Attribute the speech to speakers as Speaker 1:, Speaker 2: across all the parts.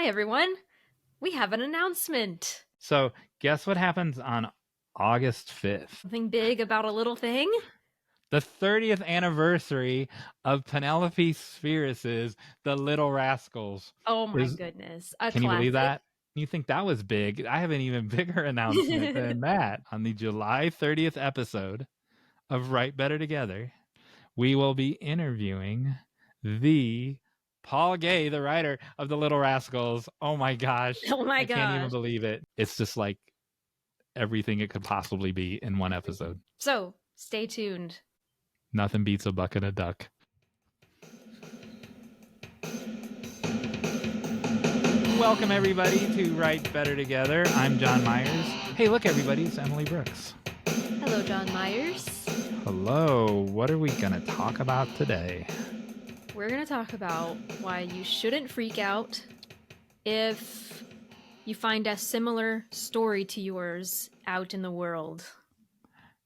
Speaker 1: Hi, everyone. We have an announcement.
Speaker 2: So, guess what happens on August 5th?
Speaker 1: Something big about a little thing?
Speaker 2: The 30th anniversary of Penelope Spheris's The Little Rascals.
Speaker 1: Oh my goodness. A
Speaker 2: Can you believe
Speaker 1: classic.
Speaker 2: that? You think that was big? I have an even bigger announcement than that. On the July 30th episode of Write Better Together, we will be interviewing the Paul Gay, the writer of The Little Rascals. Oh my gosh.
Speaker 1: Oh my
Speaker 2: I can't even
Speaker 1: gosh.
Speaker 2: believe it. It's just like everything it could possibly be in one episode.
Speaker 1: So, stay tuned.
Speaker 2: Nothing beats a buck and a duck. Welcome, everybody, to Write Better Together. I'm Jon Meyers. Hey, look, everybody, it's Emily Brooks.
Speaker 1: Hello, Jon Meyers.
Speaker 2: Hello. What are we going to talk about today?
Speaker 1: We're going to talk about why you shouldn't freak out if you find a similar story to yours out in the world.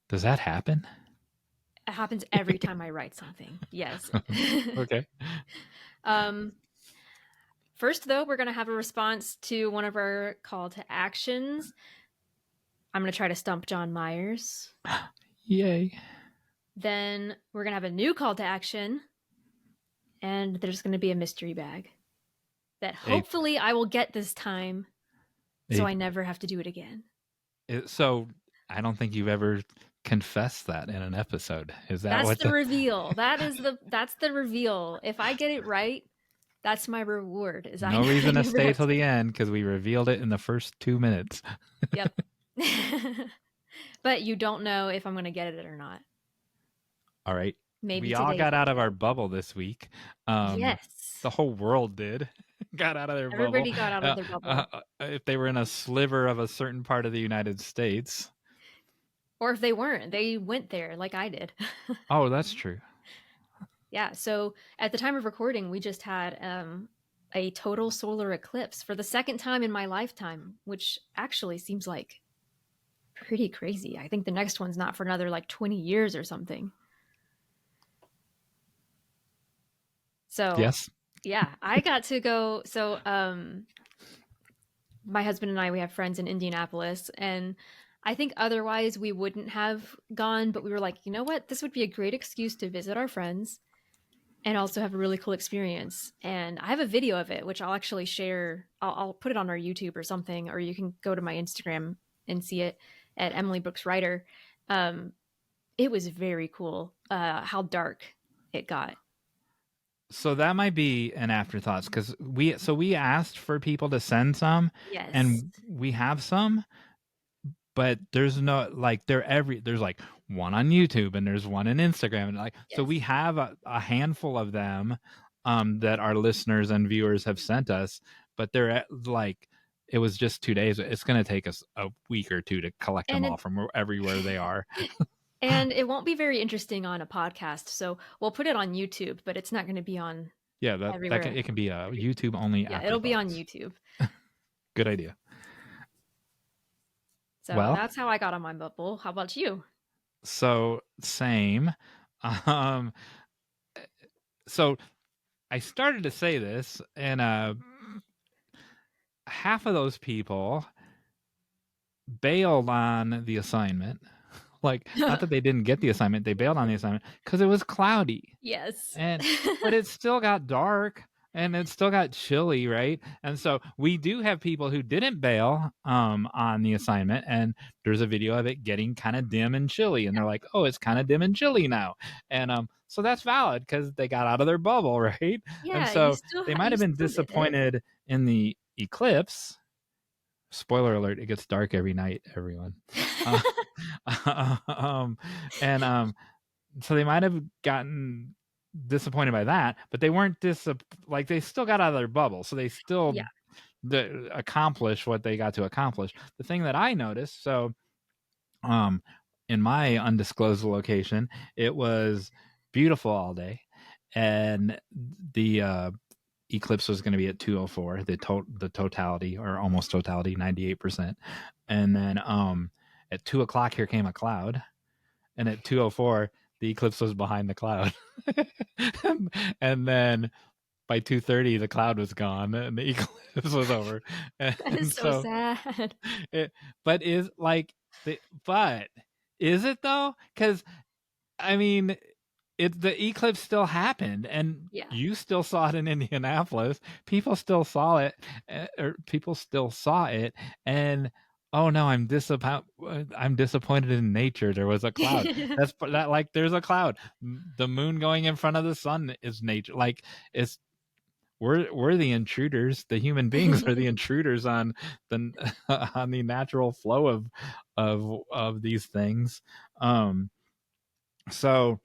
Speaker 2: Does that happen?
Speaker 1: It happens every time I write something. Yes.
Speaker 2: Okay.
Speaker 1: First, though, we're going to have a response to one of our call to actions. I'm going to try to stump Jon Meyers.
Speaker 2: Yay.
Speaker 1: Then we're going to have a new call to action. And there's going to be a mystery bag that hopefully I will get this time so I never have to do it again.
Speaker 2: So I don't think you've ever confessed that in an episode. Is that
Speaker 1: That's the reveal? That's the reveal. If I get it right, that's my reward.
Speaker 2: No reason to stay till the end because we revealed it in the first 2 minutes.
Speaker 1: Yep. But you don't know if I'm going to get it or not.
Speaker 2: All right.
Speaker 1: Maybe
Speaker 2: we all got out of our bubble this week.
Speaker 1: Yes.
Speaker 2: The whole world did. Got out of their bubble.
Speaker 1: Everybody got out of their bubble.
Speaker 2: If they were in a sliver of a certain part of the United States.
Speaker 1: Or if they weren't, they went there like I did.
Speaker 2: Oh, that's true.
Speaker 1: Yeah. So at the time of recording, we just had a total solar eclipse for the second time in my lifetime, which actually seems like pretty crazy. I think the next one's not for another like 20 years or something. So
Speaker 2: yes.
Speaker 1: Yeah, I got to go. So my husband and I, we have friends in Indianapolis, and I think otherwise we wouldn't have gone, but we were like, you know what? This would be a great excuse to visit our friends and also have a really cool experience. And I have a video of it, which I'll actually share. I'll put it on our YouTube or something, or you can go to my Instagram and see it at Emily Brooks Writer. It was very cool how dark it got.
Speaker 2: So that might be an afterthought because we asked for people to send some,
Speaker 1: yes,
Speaker 2: and we have some, but there's no like there's like one on YouTube and there's one on Instagram, and like yes. So we have a handful of them that our listeners and viewers have sent us, but they're like it was just 2 days. It's going to take us a week or two to collect them all from everywhere they are.
Speaker 1: And it won't be very interesting on a podcast, so we'll put it on YouTube, but it's not going to be on everywhere.
Speaker 2: It can be a YouTube only.
Speaker 1: Yeah, it'll be on YouTube.
Speaker 2: Good idea.
Speaker 1: So that's how I got on my bubble. How about you?
Speaker 2: So same. So I started to say this, and half of those people bailed on the assignment. Like, not that they didn't get the assignment, they bailed on the assignment because it was cloudy.
Speaker 1: Yes.
Speaker 2: But it still got dark and it still got chilly, right? And so we do have people who didn't bail on the assignment, and there's a video of it getting kind of dim and chilly, and they're like, oh, it's kind of dim and chilly now. And so that's valid because they got out of their bubble, right?
Speaker 1: Yeah,
Speaker 2: and so they might have been disappointed in the eclipse. Spoiler alert, it gets dark every night, everyone. So they might have gotten disappointed by that, but they weren't they still got out of their bubble, so they still accomplished what they got to accomplish. The thing that I noticed, so in my undisclosed location, it was beautiful all day, and the eclipse was going to be at 2:04, the totality, or almost totality, 98%. And then at 2:00 here came a cloud, and at 2:04 the eclipse was behind the cloud. And then by 2:30 the cloud was gone and the eclipse was over.
Speaker 1: That is
Speaker 2: And
Speaker 1: so
Speaker 2: so
Speaker 1: sad.
Speaker 2: it, but is like but is it though? Because I mean, the eclipse still happened, and
Speaker 1: Yeah.
Speaker 2: you still saw it in Indianapolis. People still saw it, or people still saw it, and oh no, I'm disappointed in nature. There was a cloud. That's that like there's a cloud. The moon going in front of the sun is nature. Like it's we're the intruders. The human beings are the intruders on the on the natural flow of these things. Um, so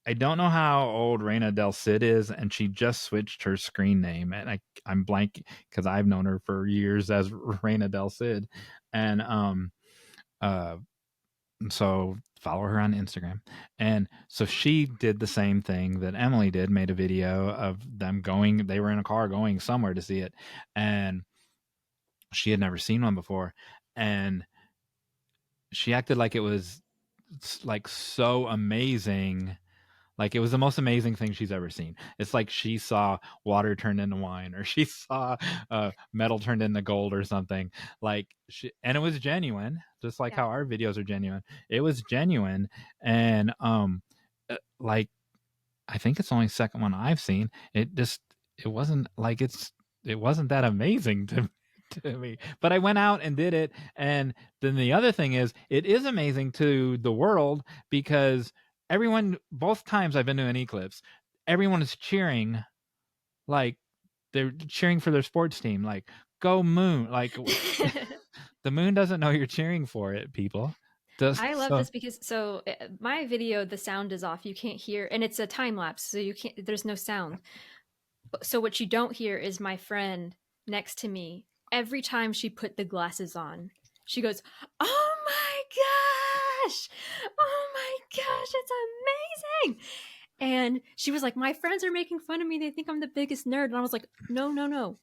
Speaker 2: I don't know how old Reina Del Cid is, and she just switched her screen name, and I'm blank because I've known her for years as Reina Del Cid, and uh so follow her on Instagram. And so she did the same thing that Emily did, made a video of them going, they were in a car going somewhere to see it, and she had never seen one before, and she acted like it was like so amazing. Like it was the most amazing thing she's ever seen. It's like she saw water turned into wine, or she saw metal turned into gold, or something. Like and it was genuine, just like
Speaker 1: Yeah.
Speaker 2: how our videos are genuine. It was genuine, and like I think it's the only second one I've seen. It wasn't like it wasn't that amazing to me. But I went out and did it, and then the other thing is it is amazing to the world because everyone both times I've been to an eclipse, everyone is cheering, like they're cheering for their sports team, like go moon, like the moon doesn't know you're cheering for it, people.
Speaker 1: I love
Speaker 2: So
Speaker 1: this because my video, the sound is off. You can't hear, and it's a time lapse, so you can't. There's no sound. So what you don't hear is my friend next to me. Every time she put the glasses on, she goes, "Oh my gosh! Oh my gosh! It's amazing!" And she was like, "My friends are making fun of me. They think I'm the biggest nerd." And I was like, "No, no, no.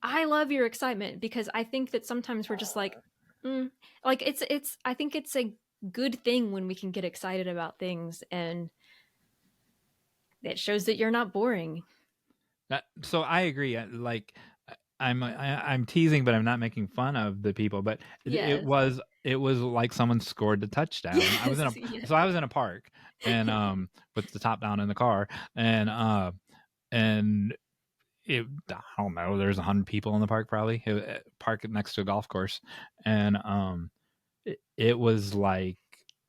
Speaker 1: I love your excitement because I think that sometimes we're just like, like it's. I think it's a good thing when we can get excited about things, and it shows that you're not boring."
Speaker 2: so I agree. Like I'm teasing, but I'm not making fun of the people. But
Speaker 1: Yes.
Speaker 2: it was like someone scored the touchdown.
Speaker 1: Yes. Yes.
Speaker 2: I was in a park, and with the top down in the car, and it, I don't know, there's 100 people in the park, probably park next to a golf course, and it was like,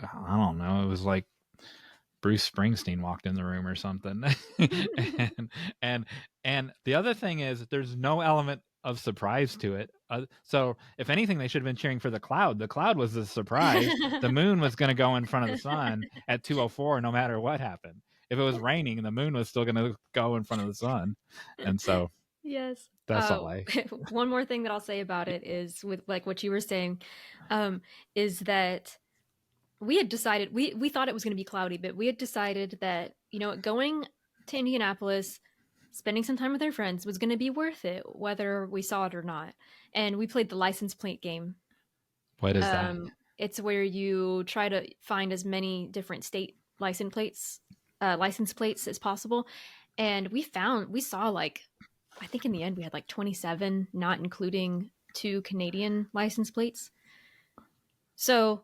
Speaker 2: I don't know, it was like Bruce Springsteen walked in the room or something. and and and the other thing is there's no element of surprise to it. So if anything, they should have been cheering for the cloud. The cloud was the surprise. The moon was going to go in front of the sun at 2:04 no matter what happened. If it was raining, the moon was still going to go in front of the sun. And so
Speaker 1: Yes.
Speaker 2: that's all I.
Speaker 1: One more thing that I'll say about it is with like what you were saying, is that we had decided we thought it was going to be cloudy, but we had decided that going to Indianapolis, spending some time with our friends was going to be worth it, whether we saw it or not. And we played the license plate game.
Speaker 2: What is that?
Speaker 1: It's where you try to find as many different state license plates as possible, and we saw like I think in the end we had like 27, not including 2 Canadian license plates. So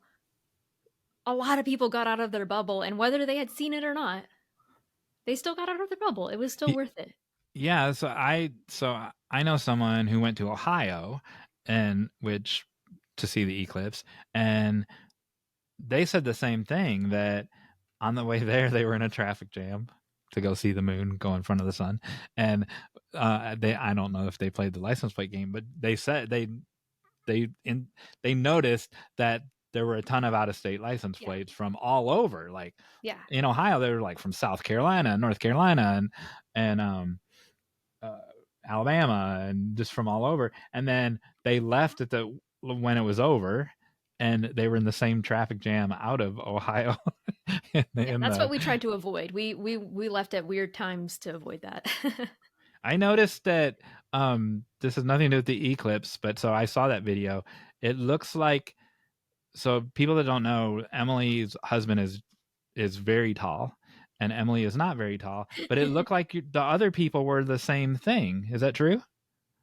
Speaker 1: a lot of people got out of their bubble, and whether they had seen it or not, they still got out of their bubble. It was still worth it.
Speaker 2: Yeah, so I know someone who went to Ohio, and which to see the eclipse, and they said the same thing, that on the way there they were in a traffic jam to go see the moon go in front of the sun, and they, I don't know if they played the license plate game, but they said they in they noticed that there were a ton of out of state license
Speaker 1: Yeah.
Speaker 2: plates from all over, like
Speaker 1: Yeah.
Speaker 2: in Ohio they were like from South Carolina, North Carolina, and uh, Alabama, and just from all over. And then they left at the when it was over, and they were in the same traffic jam out of Ohio.
Speaker 1: Yeah, that's what we tried to avoid. We left at weird times to avoid that.
Speaker 2: I noticed that this has nothing to do with the eclipse, but so I saw that video. It looks like, so people that don't know, Emily's husband is very tall, and Emily is not very tall, but it looked like the other people were the same thing. Is that true?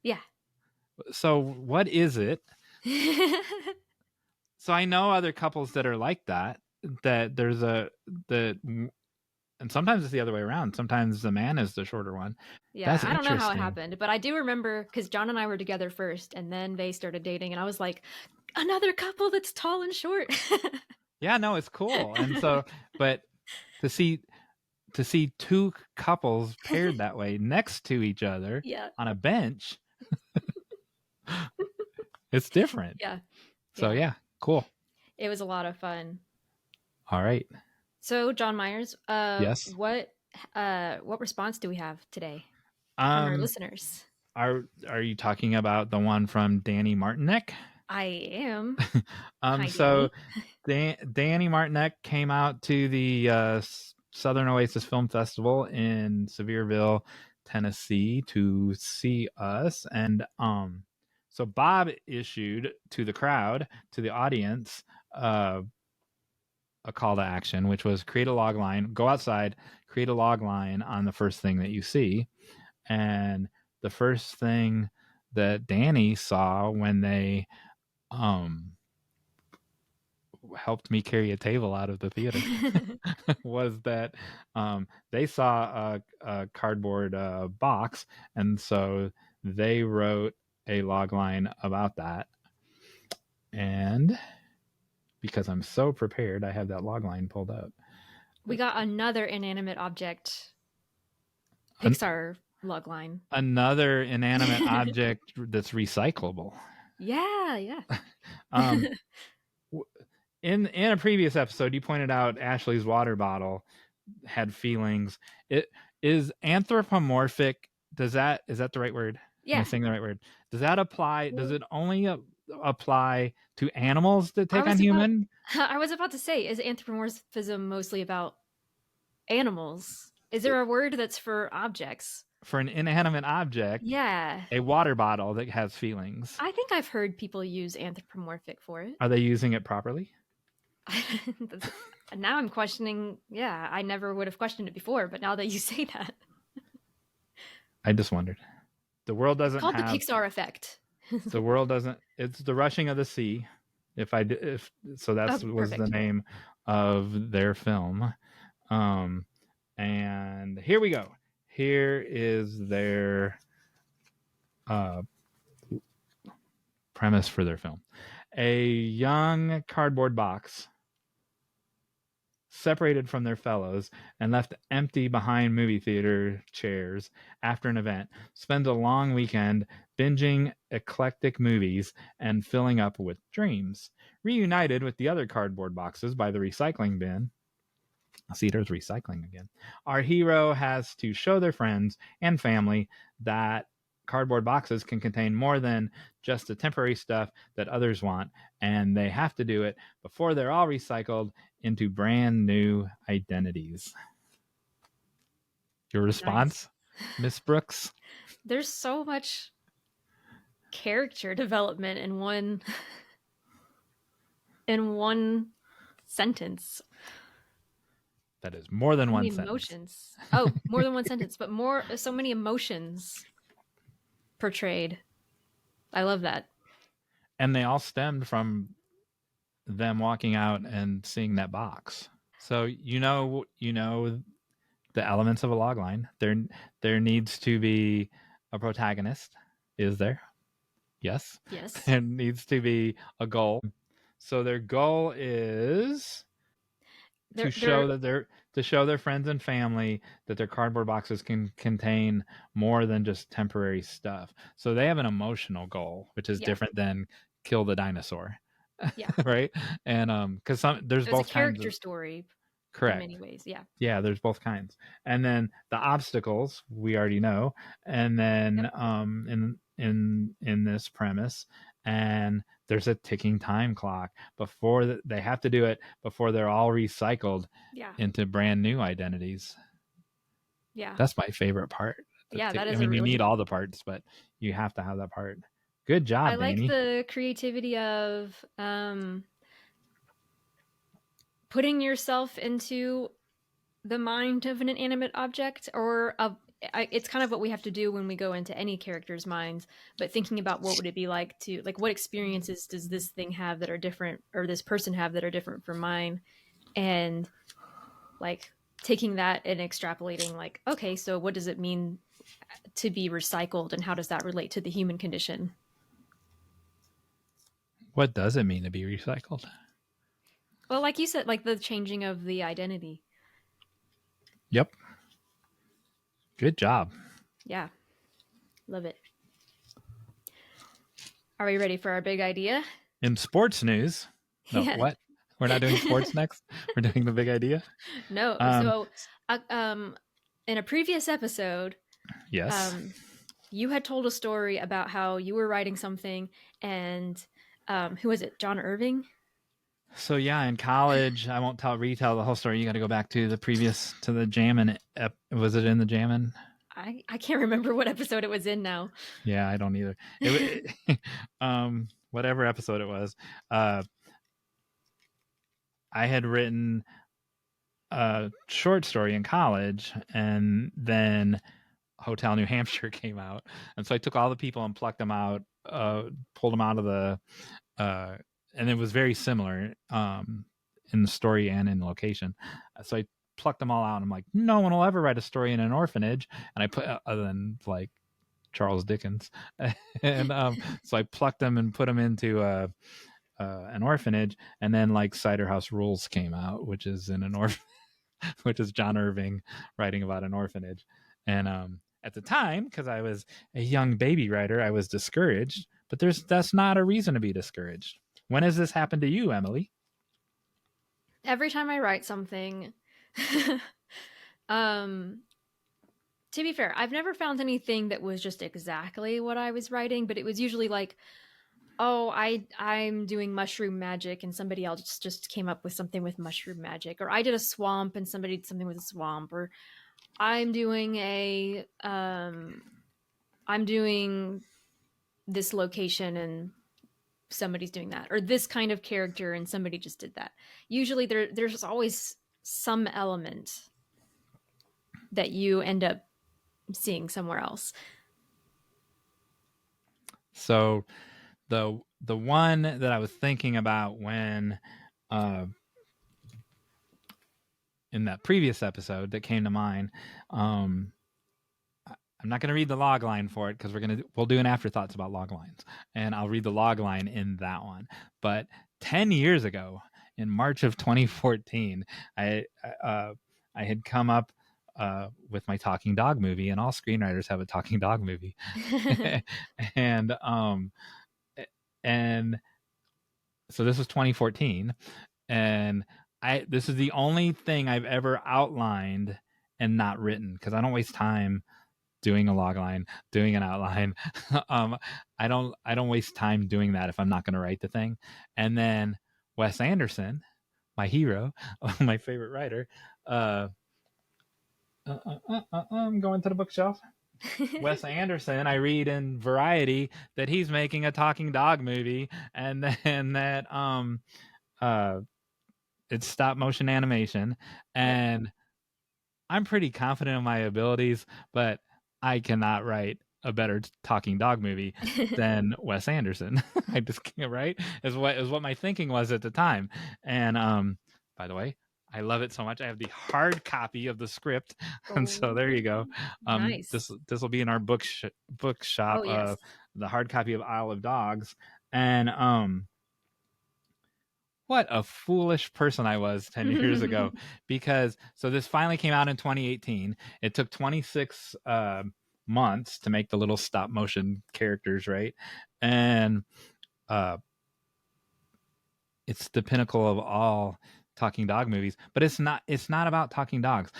Speaker 1: Yeah.
Speaker 2: So what is it? So I know other couples that are like that, that there's and sometimes it's the other way around. Sometimes the man is the shorter one.
Speaker 1: Yeah,
Speaker 2: That's
Speaker 1: I don't know how it
Speaker 2: interesting.
Speaker 1: happened, but I do remember because John and I were together first, and then they started dating, and I was like, another couple that's tall and short.
Speaker 2: Yeah, no, it's cool. And so, but to see two couples paired that way next to each other
Speaker 1: Yeah.
Speaker 2: on a bench, it's different.
Speaker 1: Yeah.
Speaker 2: So
Speaker 1: Yeah.
Speaker 2: yeah, cool.
Speaker 1: It was a lot of fun.
Speaker 2: All right.
Speaker 1: So, John Myers,
Speaker 2: Yes.
Speaker 1: what response do we have today from our
Speaker 2: Um,
Speaker 1: listeners?
Speaker 2: are you talking about the one from Danny Martinek?
Speaker 1: I am. Hi,
Speaker 2: So
Speaker 1: Danny.
Speaker 2: Danny Martinek came out to the Southern Oasis Film Festival in Sevierville, Tennessee, to see us, and so Bob issued to the crowd, to the audience, a call to action, which was create a log line, go outside, create a log line on the first thing that you see, and the first thing that Danny saw when they um helped me carry a table out of the theater was that they saw a cardboard box, and so they wrote a log line about that. And because I'm so prepared, I have that log line pulled up.
Speaker 1: We got another inanimate object
Speaker 2: An-
Speaker 1: Pixar log line.
Speaker 2: Another inanimate object that's recyclable.
Speaker 1: Yeah, yeah.
Speaker 2: Um, in a previous episode, you pointed out Ashley's water bottle had feelings. It is anthropomorphic. Is that the right word? Am I
Speaker 1: Yeah.
Speaker 2: saying the right word? Does that apply? Does it only apply to animals that
Speaker 1: I
Speaker 2: take on
Speaker 1: was about
Speaker 2: human?
Speaker 1: I was about to say, is anthropomorphism mostly about animals? Is there a word that's for objects?
Speaker 2: For an inanimate object,
Speaker 1: Yeah.
Speaker 2: a water bottle that has feelings.
Speaker 1: I think I've heard people use anthropomorphic for it.
Speaker 2: Are they using it properly?
Speaker 1: Now I'm questioning. Yeah, I never would have questioned it before, but now that you say that,
Speaker 2: I just wondered. The world
Speaker 1: it's
Speaker 2: doesn't
Speaker 1: called the
Speaker 2: have.
Speaker 1: Pixar effect.
Speaker 2: The world doesn't. It's the rushing of the sea. If so,
Speaker 1: Oh,
Speaker 2: that was the
Speaker 1: perfect.
Speaker 2: name of their film. And here we go. Here is their uh, premise for their film. A young cardboard box separated from their fellows and left empty behind movie theater chairs after an event, spends a long weekend binging eclectic movies and filling up with dreams. Reunited with the other cardboard boxes by the recycling bin, see, there's recycling again. Our hero has to show their friends and family that cardboard boxes can contain more than just the temporary stuff that others want, and they have to do it before they're all recycled into brand new identities. Your
Speaker 1: Nice.
Speaker 2: response, Miss Brooks?
Speaker 1: There's so much character development in one sentence.
Speaker 2: That is more than
Speaker 1: So many
Speaker 2: one sentence.
Speaker 1: emotions. Oh, more than one sentence, but so many emotions portrayed. I love that.
Speaker 2: And they all stemmed from them walking out and seeing that box. So the elements of a log line. There needs to be a protagonist. Is there? Yes.
Speaker 1: Yes.
Speaker 2: There needs to be a goal. So their goal is to
Speaker 1: They're
Speaker 2: show their friends and family that their cardboard boxes can contain more than just temporary stuff. So they have an emotional goal, which is
Speaker 1: yeah.
Speaker 2: different than kill the dinosaur.
Speaker 1: Yeah.
Speaker 2: Right? And because there's
Speaker 1: It was a
Speaker 2: both kinds
Speaker 1: character
Speaker 2: of.
Speaker 1: story in
Speaker 2: Correct.
Speaker 1: many ways. Yeah.
Speaker 2: Yeah, there's both kinds. And then the obstacles we already know. And then
Speaker 1: Yep.
Speaker 2: in this premise, and there's a ticking time clock before they have to do it before they're all recycled
Speaker 1: Yeah.
Speaker 2: into brand new identities.
Speaker 1: Yeah.
Speaker 2: That's my favorite part.
Speaker 1: Yeah, that
Speaker 2: I
Speaker 1: is a
Speaker 2: mean, you need
Speaker 1: really
Speaker 2: all the parts, but you have to have that part. Good
Speaker 1: I
Speaker 2: job,
Speaker 1: like
Speaker 2: Danny.
Speaker 1: the creativity of putting yourself into the mind of an inanimate object, or it's kind of what we have to do when we go into any character's minds, but thinking about what would it be like to, like, what experiences does this thing have that are different, or this person have that are different from mine, and like taking that and extrapolating, like, okay, so what does it mean to be recycled, and how does that relate to the human condition?
Speaker 2: What does it mean to be recycled?
Speaker 1: Well, like you said, like the changing of the identity.
Speaker 2: Yep. Good job.
Speaker 1: Yeah, love it. Are we ready for our big idea?
Speaker 2: In sports news, no,
Speaker 1: Yeah.
Speaker 2: what? We're not doing sports next. We're doing the big idea.
Speaker 1: No. So, uh, um, in a previous episode,
Speaker 2: Yes.
Speaker 1: You had told a story about how you were writing something, and who was it? John Irving.
Speaker 2: So yeah, in college, I won't retell the whole story. You got to go back to the previous to the Jammin'. Was it in the Jammin'?
Speaker 1: I can't remember what episode it was in now.
Speaker 2: Yeah, I don't either. Whatever episode it was, I had written a short story in college, and then Hotel New Hampshire came out, and so I took all the people and plucked them out, pulled them out of the, and it was very similar in the story and in location. So I plucked them all out, and I'm like, no one will ever write a story in an orphanage, and I put other than like Charles Dickens, and so I plucked them and put them into an orphanage, and then like Cider House Rules came out, which is in an which is John Irving writing about an orphanage. And at the time, because I was a young baby writer, I was discouraged. But that's not a reason to be discouraged. When has this happened to you, Emily?
Speaker 1: Every time I write something, um, to be fair, I've never found anything that was just exactly what I was writing, but it was usually like, oh, I'm doing mushroom magic, and somebody else just came up with something with mushroom magic, or I did a swamp and somebody did something with a swamp, or I'm doing I'm doing this location and somebody's doing that, or this kind of character and somebody just did that. Usually there's always some element that you end up seeing somewhere else.
Speaker 2: So the one that I was thinking about when in that previous episode that came to mind, I'm not going to read the log line for it because we'll do an afterthoughts about log lines, and I'll read the log line in that one. But 10 years ago, in March of 2014, I had come up with my talking dog movie, and all screenwriters have a talking dog movie, and and so this was 2014, and this is the only thing I've ever outlined and not written, because I don't waste time doing a log line, doing an outline. I don't waste time doing that if I'm not going to write the thing. And then Wes Anderson, my hero, my favorite writer, I'm going to the bookshelf. Wes Anderson, I read in Variety that he's making a talking dog movie, and then that it's stop motion animation,
Speaker 1: Yep.
Speaker 2: and I'm pretty confident in my abilities, but I cannot write a better talking dog movie than Wes Anderson. I just can't, right? Is what my thinking was at the time. And by the way, I love it so much. I have the hard copy of the script, and so there you go.
Speaker 1: Nice.
Speaker 2: This will be in our bookshop.
Speaker 1: Oh yes.
Speaker 2: The hard copy of Isle of Dogs, and what a foolish person I was 10 years ago, because so this finally came out in 2018. It took 26 months to make the little stop motion characters, right? And it's the pinnacle of all talking dog movies, but it's not about talking dogs.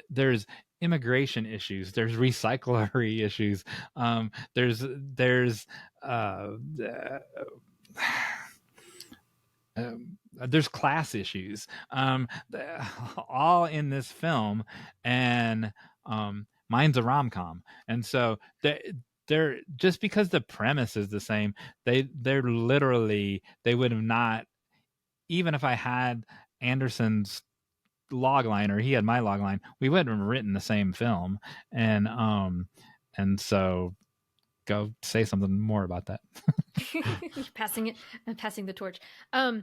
Speaker 2: There's immigration issues, there's recyclery issues, uh, there's class issues, all in this film, and mine's a rom-com, and so they're just because the premise is the same, they're literally, they would have not, even if I had Anderson's log line or he had my log line, we wouldn't have written the same film. And so go say something more about that.
Speaker 1: Passing the torch.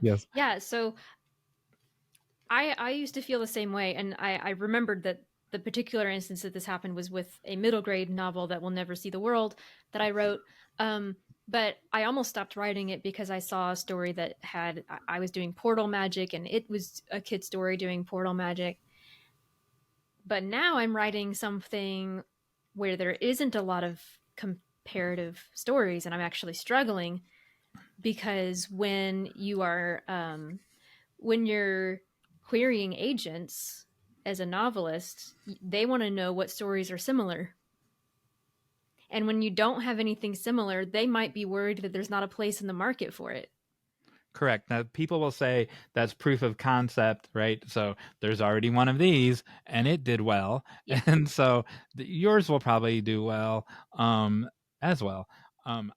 Speaker 2: Yes.
Speaker 1: Yeah. So I used to feel the same way, and I remembered that the particular instance that this happened was with a middle grade novel that will never see the world that I wrote. Um, but I almost stopped writing it because I saw a story that had I was doing portal magic, and it was a kid story doing portal magic. But now I'm writing something where there isn't a lot of comparative stories, and I'm actually struggling because when you're querying agents as a novelist, they want to know what stories are similar. And when you don't have anything similar, they might be worried that there's not a place in the market for it.
Speaker 2: Correct. Now, people will say that's proof of concept, right? So there's already one of these, and it did well,
Speaker 1: Yeah.
Speaker 2: and so yours will probably do well, as well.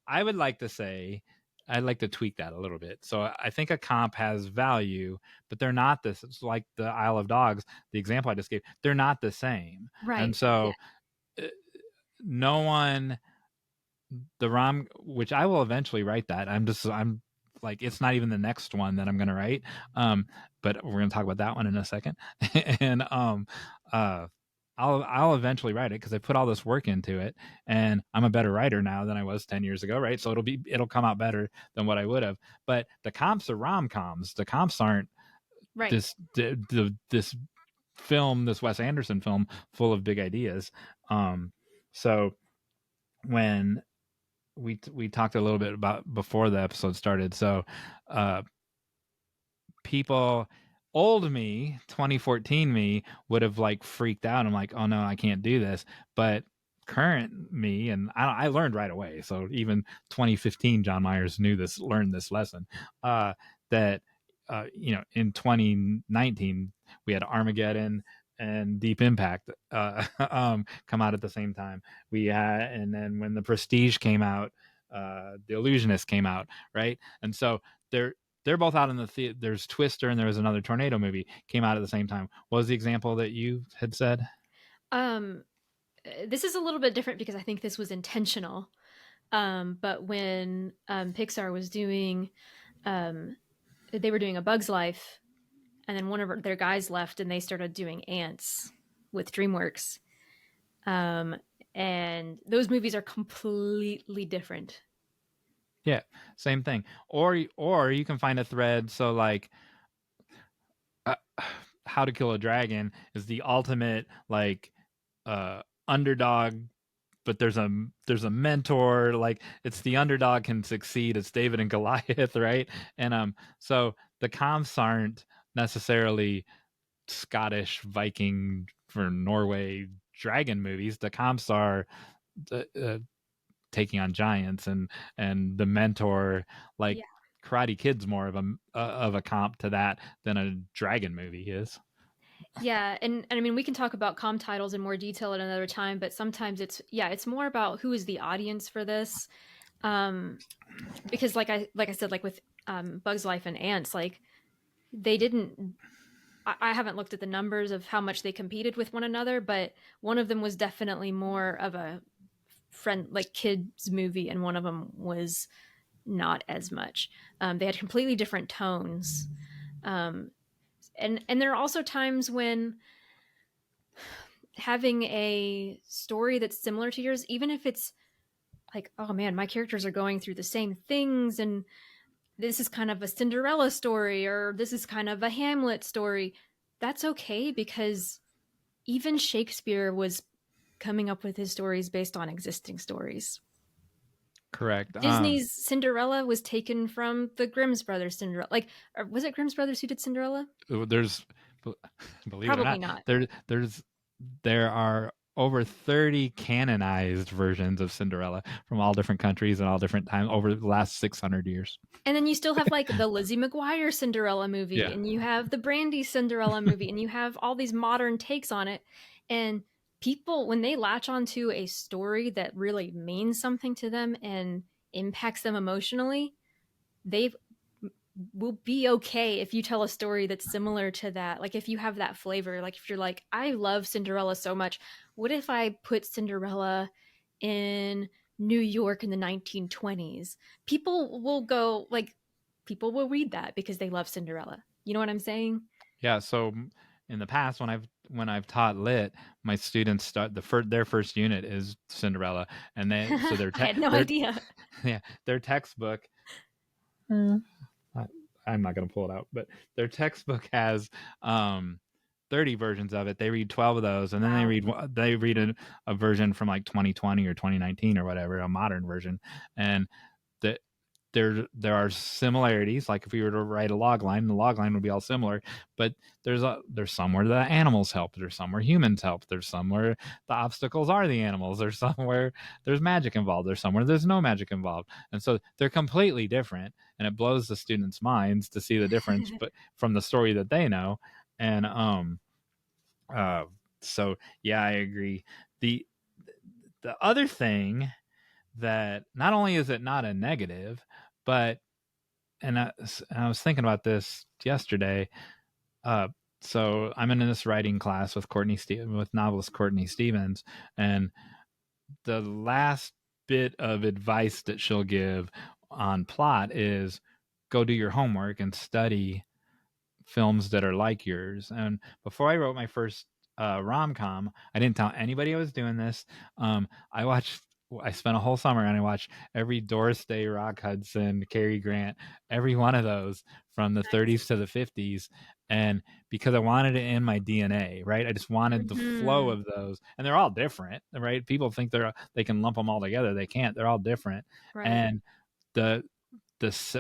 Speaker 2: I would like to say, I'd like to tweak that a little bit. So I think a comp has value, but they're not this. It's like the Isle of Dogs, the example I just gave. They're not the same, and
Speaker 1: Right. Yeah.
Speaker 2: so uh, no one the rom which I will eventually write that. I'm like it's not even the next one that I'm going to write. Um but we're going to talk about that one in a second. And uh I'll eventually write it cuz I put all this work into it and I'm a better writer now than I was 10 years ago, right? So it'll come out better than what I would have. But the comps are rom-coms. The comps aren't
Speaker 1: Right.
Speaker 2: this film, this Wes Anderson film full of big ideas. So when we talked a little bit about before the episode started. So, uh, people, old me, 2014 me, would have like freaked out. I'm like, oh no, I can't do this. But current me, and I learned right away. So even 2015, Jon Meyers learned this lesson. That in 2019 we had Armageddon and Deep Impact come out at the same time. And then when The Prestige came out, The Illusionist came out, right? And so they're both out in the theater. There's Twister and there was another tornado movie came out at the same time. What was the example that you had said?
Speaker 1: Um, this is a little bit different because I think this was intentional. But when Pixar was doing, um, they were doing A Bug's Life, and then one of their guys left, and they started doing Ants with DreamWorks. Um, and those movies are completely different.
Speaker 2: Yeah, same thing. Or you can find a thread. So like, uh, How to Kill a Dragon is the ultimate like underdog, but there's a mentor. Like it's the underdog can succeed. It's David and Goliath, right? And so the comps aren't necessarily Scottish Viking for Norway dragon movies. The comps are taking on giants and the mentor, like
Speaker 1: Yeah.
Speaker 2: Karate Kid's more of a comp to that than a dragon movie is.
Speaker 1: Yeah, and I mean we can talk about com titles in more detail at another time, but sometimes it's more about who is the audience for this. Um because like I said, like with Bugs Life and Ants, like they didn't I haven't looked at the numbers of how much they competed with one another, but one of them was definitely more of a friend like kids movie, and one of them was not as much. They had completely different tones, um, and there are also times when having a story that's similar to yours, even if it's like, oh man, my characters are going through the same things, and this is kind of a Cinderella story, or this is kind of a Hamlet story. That's okay because even Shakespeare was coming up with his stories based on existing stories.
Speaker 2: Correct.
Speaker 1: Disney's Cinderella was taken from the Grimm's Brothers Cinderella. Like, was it Grimm's Brothers who did Cinderella?
Speaker 2: There's believe it or
Speaker 1: Probably
Speaker 2: not,
Speaker 1: not.
Speaker 2: there are over 30 canonized versions of Cinderella from all different countries and all different times over the last 600 years.
Speaker 1: And then you still have like the Lizzie McGuire Cinderella movie,
Speaker 2: Yeah.
Speaker 1: and you have the Brandy Cinderella movie, and you have all these modern takes on it. And people, when they latch onto a story that really means something to them and impacts them emotionally, they will be okay if you tell a story that's similar to that. Like if you have that flavor, like if you're like, I love Cinderella so much, what if I put Cinderella in New York in the 1920s? People will go like, people will read that because they love Cinderella. You know what I'm saying?
Speaker 2: Yeah. So in the past, when I've taught lit, my students start their first unit is Cinderella, and
Speaker 1: I had no
Speaker 2: their
Speaker 1: idea.
Speaker 2: yeah, their textbook. I, I'm not going to pull it out, but their textbook has 30 versions of it. They read 12 of those, and then
Speaker 1: Wow.
Speaker 2: they read a version from like 2020 or 2019 or whatever, a modern version, and the there are similarities. Like if we were to write a log line, the log line would be all similar, but there's somewhere the animals help, there's somewhere humans help, there's somewhere the obstacles are the animals, there's somewhere there's magic involved, there's somewhere there's no magic involved, and so they're completely different, and it blows the students' minds to see the difference, but from the story that they know, and uh, so yeah, I agree. the the other thing that not only is it not a negative, but I was thinking about this yesterday. Uh, so I'm in this writing class with with novelist Courtney Stevens, and the last bit of advice that she'll give on plot is go do your homework and study films that are like yours. And before I wrote my first rom com, I didn't tell anybody I was doing this. I watched. I spent a whole summer and I watched every Doris Day, Rock Hudson, Cary Grant, every one of those from the
Speaker 1: Nice.
Speaker 2: 30s to the 50s. And because I wanted it in my DNA, right? I just wanted the flow
Speaker 1: Mm-hmm.
Speaker 2: of those, and they're all different, right? People think they can lump them all together. They can't. They're all different.
Speaker 1: Right.
Speaker 2: And the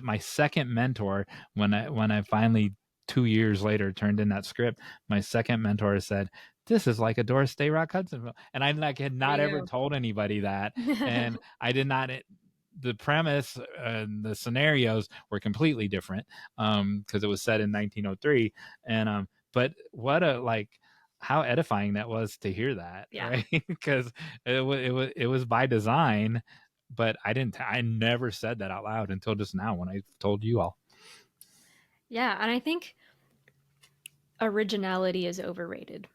Speaker 2: my second mentor, when I finally 2 years later turned in that script, my second mentor said, "This is like a Doris Day Rock Hudson film," and I like had
Speaker 1: There
Speaker 2: not ever
Speaker 1: you
Speaker 2: told anybody that,
Speaker 1: go.
Speaker 2: and I did not. The premise and the scenarios were completely different because it was set in 1903, and but what a like how edifying that was to hear that,
Speaker 1: Yeah.
Speaker 2: right? Because it was by design, but I never said that out loud until just now when I told you all.
Speaker 1: Yeah. And I think originality is overrated.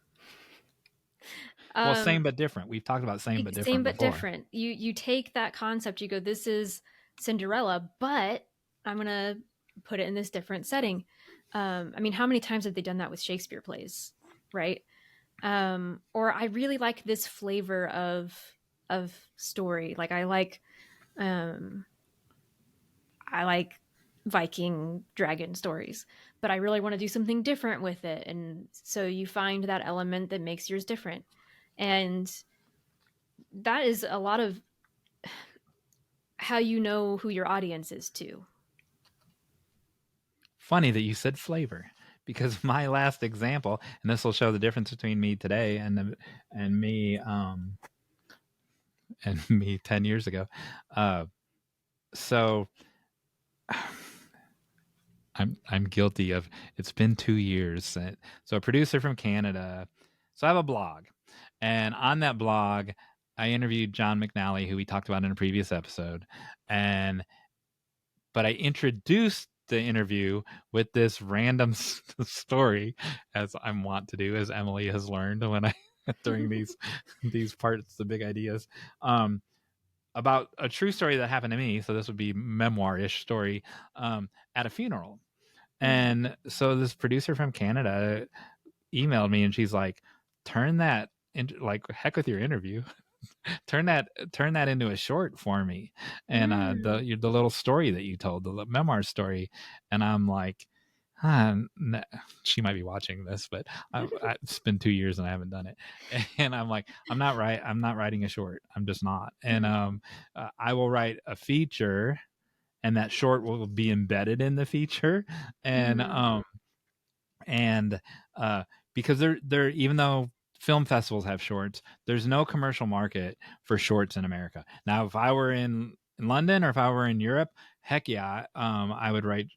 Speaker 2: Well, same
Speaker 1: Um,
Speaker 2: but different. We've talked about same but
Speaker 1: Same
Speaker 2: different
Speaker 1: but
Speaker 2: before.
Speaker 1: different. You take that concept, you go, this is Cinderella, but I'm gonna put it in this different setting. I mean, how many times have they done that with Shakespeare plays, right? Or I really like this flavor of story. Like um, I like Viking dragon stories, but I really want to do something different with it, and so you find that element that makes yours different, and that is a lot of how you know who your audience is too.
Speaker 2: Funny that you said flavor because my last example, and this will show the difference between me today and me and me 10 years ago. Uh, so I'm guilty of it's been 2 years. So a producer from Canada. So I have a blog, and on that blog, I interviewed John McNally, who we talked about in a previous episode, and but I introduced the interview with this random story, as I'm wont to do, as Emily has learned when I during these parts, the big ideas. Um, about a true story that happened to me. So this would be memoir-ish story at a funeral.
Speaker 1: Mm.
Speaker 2: And so this producer from Canada emailed me and she's like, turn that into like heck with your interview. Turn that into a short for me. And
Speaker 1: Mm.
Speaker 2: the little story that you told, the memoir story. And I'm like, huh, she might be watching this, but it's been 2 years and I haven't done it. And I'm like, I'm not writing a short. I'm just not. And
Speaker 1: Mm.
Speaker 2: I will write a feature, and that short will be embedded in the feature. And
Speaker 1: Mm.
Speaker 2: and uh, because they're even though film festivals have shorts, there's no commercial market for shorts in America. Now, if I were in London or if I were in Europe, heck yeah, I would write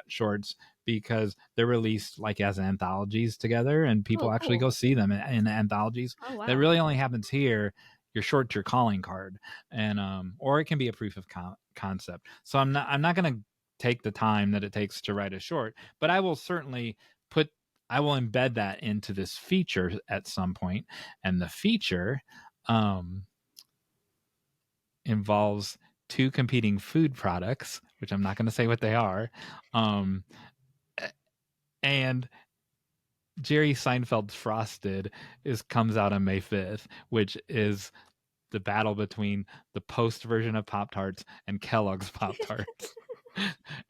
Speaker 2: shorts because they're released like as anthologies together, and
Speaker 1: Oh,
Speaker 2: people actually
Speaker 1: cool.
Speaker 2: go see them in anthologies.
Speaker 1: Oh,
Speaker 2: That
Speaker 1: wow.
Speaker 2: really only happens here. Your short's your calling card, and or it can be a proof of concept. So I'm not going to take the time that it takes to write a short. But I will certainly embed that into this feature at some point, and the feature involves two competing food products, which I'm not going to say what they are, and Jerry Seinfeld's Frosted comes out on May 5th, which is the battle between the post version of Pop Tarts and Kellogg's Pop Tarts.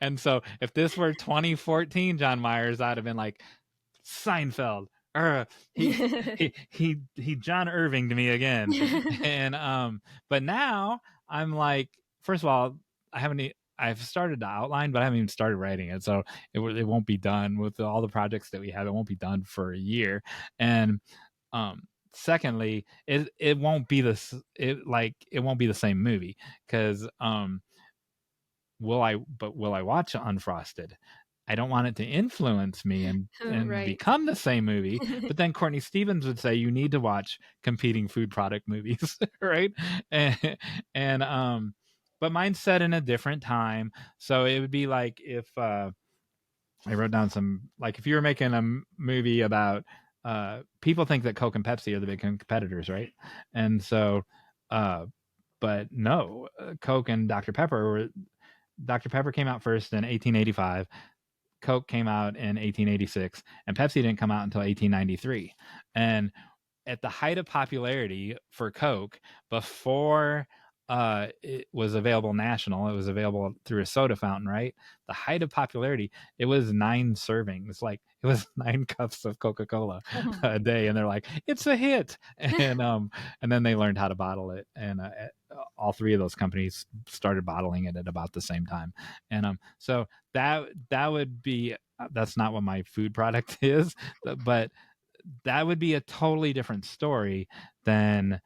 Speaker 2: And so if this were 2014 Jon Meyers, I'd have been like, Seinfeld, he John Irving to me again. And but now I'm like, first of all, I've started to outline, but I haven't even started writing it, so it won't be done with all the projects that we have. It won't be done for a year. And secondly, it won't be it won't be the same movie, because will I watch Unfrosted? I don't want it to influence me and
Speaker 1: Right.
Speaker 2: become the same movie. But then Courtney Stevens would say you need to watch competing food product movies, right? And but mine's set in a different time, so it would be like if I wrote down some, like if you were making a movie about people think that Coke and Pepsi are the big competitors, right? And so but no, Coke and Dr. Pepper came out first in 1885. Coke came out in 1886, and Pepsi didn't come out until 1893. And at the height of popularity for Coke, before it was available national, it was available through a soda fountain, right? The height of popularity, it was 9 servings, like it was 9 cups of Coca-Cola a day, and they're like, it's a hit. And then they learned how to bottle it, and all 3 of those companies started bottling it at about the same time. And so that would be, that's not what my food product is, but that would be a totally different story than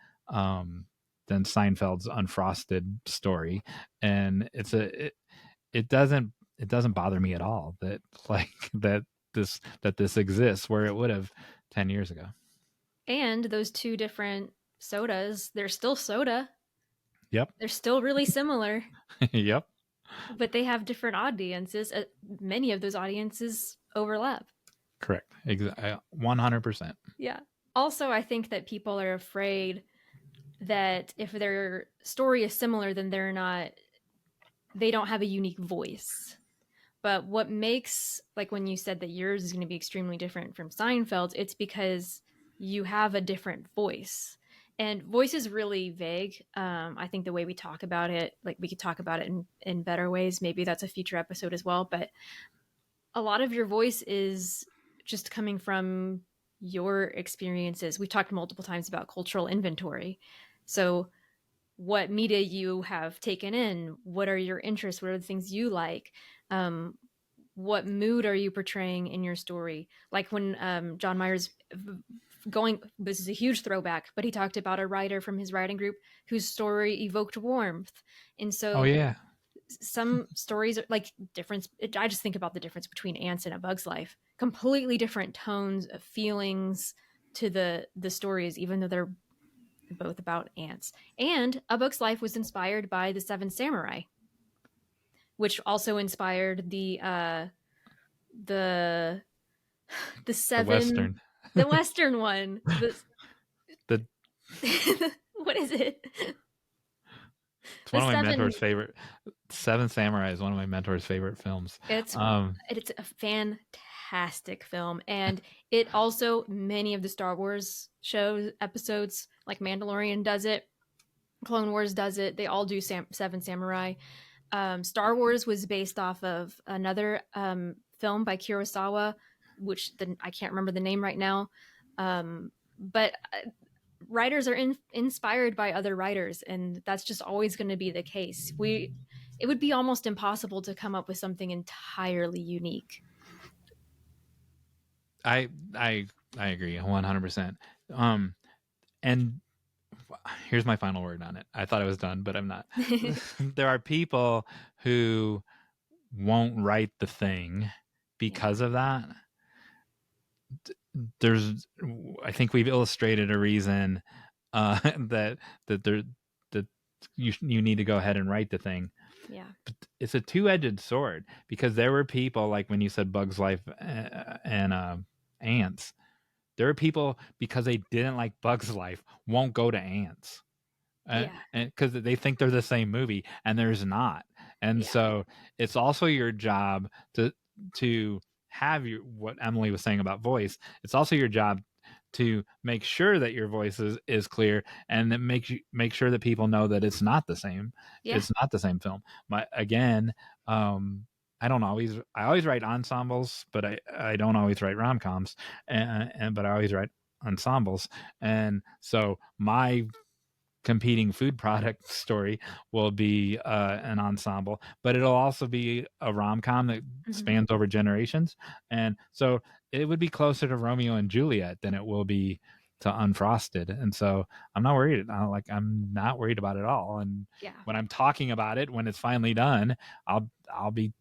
Speaker 2: Seinfeld's Unfrosted story. And it doesn't bother me at all that like that this exists where it would have 10 years ago.
Speaker 1: And those 2 different sodas, they're still soda.
Speaker 2: Yep.
Speaker 1: They're still really similar.
Speaker 2: Yep.
Speaker 1: But they have different audiences. Many of those audiences overlap.
Speaker 2: Correct. 100%.
Speaker 1: Yeah. Also, I think that people are afraid that if their story is similar, then they don't have a unique voice. But what makes, like when you said that yours is going to be extremely different from Seinfeld's, it's because you have a different voice. And voice is really vague. I think the way we talk about it, like we could talk about it in better ways. Maybe that's a future episode as well. But a lot of your voice is just coming from your experiences. We talked multiple times about cultural inventory. So what media you have taken in, what are your interests, what are the things you like, what mood are you portraying in your story? Like when Jon Meyers this is a huge throwback, but he talked about a writer from his writing group whose story evoked warmth. And so
Speaker 2: oh yeah,
Speaker 1: some stories are like difference. I just think about the difference between Ants and A Bug's Life. Completely different tones of feelings to the stories, even though they're both about ants. And A Bug's Life was inspired by the Seven Samurai, which also inspired the seven, the Western one.
Speaker 2: The
Speaker 1: what is it?
Speaker 2: It's one of my mentor's favorite. Seven Samurai is one of my mentor's favorite films.
Speaker 1: It's a fantastic film, and it also, many of the Star Wars shows episodes, like Mandalorian does it, Clone Wars does it. They all do Seven Samurai. Star Wars was based off of another film by Kurosawa, which I can't remember the name right now. But writers are inspired by other writers, and that's just always going to be the case. It would be almost impossible to come up with something entirely unique.
Speaker 2: I agree 100%. And here's my final word on it. I thought I was done, but I'm not. There are people who won't write the thing because of that. I think we've illustrated a reason that you need to go ahead and write the thing.
Speaker 1: Yeah.
Speaker 2: But it's a two-edged sword, because there were people, like when you said Bugs Life and Ants, there are people, because they didn't like Bugs Life, won't go to Ants. And
Speaker 1: Yeah.
Speaker 2: because they think they're the same movie, and there's not. And
Speaker 1: Yeah.
Speaker 2: so it's also your job to have your, what Emily was saying about voice. It's also your job to make sure that your voice is clear, and that make sure that people know that it's not the same.
Speaker 1: Yeah.
Speaker 2: It's not the same film. Again, I always write ensembles, but I don't always write rom-coms, but I always write ensembles. And so my competing food product story will be an ensemble, but it'll also be a rom-com that
Speaker 1: Mhm.
Speaker 2: spans over generations. And so it would be closer to Romeo and Juliet than it will be to Unfrosted. And so I'm not worried. I'm not worried about it at all. And
Speaker 1: Yeah.
Speaker 2: when I'm talking about it, when it's finally done, I'll be,